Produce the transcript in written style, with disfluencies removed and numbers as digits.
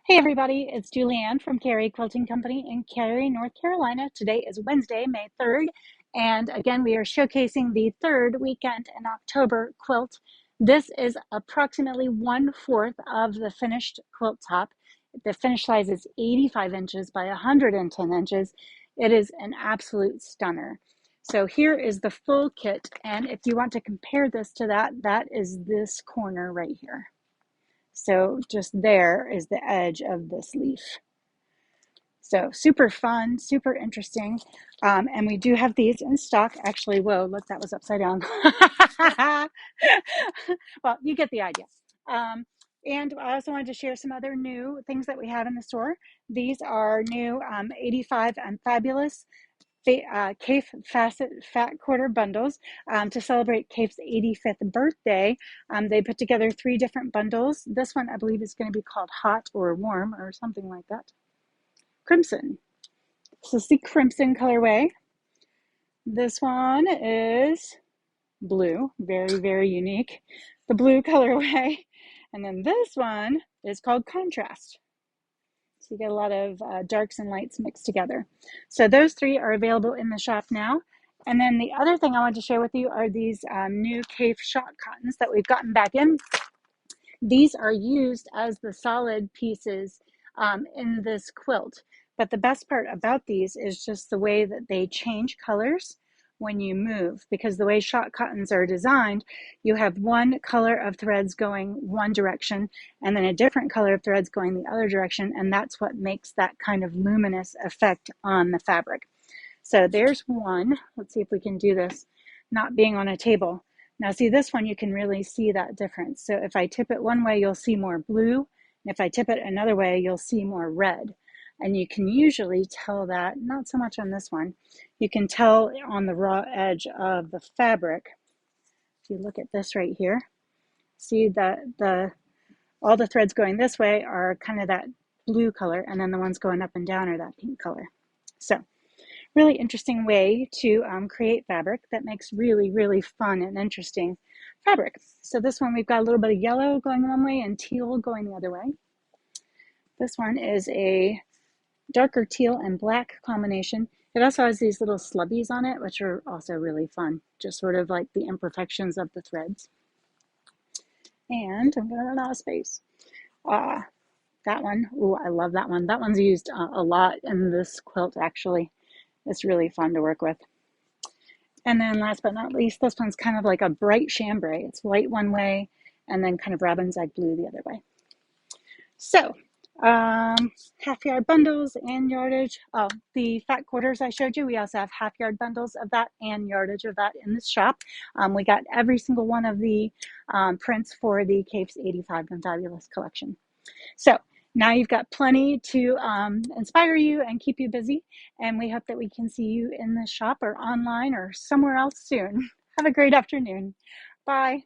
Hey everybody, it's Julianne from Cary Quilting Company in Cary, North Carolina. Today is Wednesday, May 3rd, and again we are showcasing the third weekend in October quilt. This is approximately 1/4 of the finished quilt top. The finished size is 85 inches by 110 inches. It is an absolute stunner. So here is the full kit, and if you want to compare this to that is this corner right here. So just there is the edge of this leaf. So super fun, super interesting. And we do have these in stock. Actually, whoa, look, that was upside down. Well, you get the idea. And I also wanted to share some other new things that we have in the store. These are new 85 and Fabulous Kaffe Facet Fat Quarter bundles to celebrate Kaffe's 85th birthday. They put together 3 different bundles. This one, I believe, is going to be called Hot or Warm or something like that. Crimson. So it's the Crimson colorway. This one is blue, very, very unique. The blue colorway. And then this one is called Contrast. So you get a lot of darks and lights mixed together. So those 3 are available in the shop now. And then the other thing I want to share with you are these new Kaffe shot cottons that we've gotten back in. These are used as the solid pieces in this quilt. But the best part about these is just the way that they change colors when you move, because the way shot cottons are designed, you have one color of threads going one direction and then a different color of threads going the other direction, and that's what makes that kind of luminous effect on the fabric. So there's one. Let's see if we can do this not being on a table. Now see, this one you can really see that difference. So if I tip it one way, you'll see more blue, and if I tip it another way, you'll see more red. And you can usually tell that, not so much on this one, you can tell on the raw edge of the fabric. If you look at this right here, see that all the threads going this way are kind of that blue color, and then the ones going up and down are that pink color. So really interesting way to create fabric that makes really, really fun and interesting fabric. So this one, we've got a little bit of yellow going one way and teal going the other way. This one is a darker teal and black combination. It also has these little slubbies on it, which are also really fun, just sort of like the imperfections of the threads. And I'm going to run out of space. That one, ooh, I love that one. That one's used a lot in this quilt, actually. It's really fun to work with. And then last but not least, this one's kind of like a bright chambray. It's white one way and then kind of robin's egg blue the other way. So half yard bundles and yardage. Oh, the fat quarters I showed you, we also have half yard bundles of that and yardage of that in the shop. We got every single one of the prints for the Kaffe's 85 and Fabulous collection. So now you've got plenty to inspire you and keep you busy, and we hope that we can see you in the shop or online or somewhere else soon. Have a great afternoon. Bye.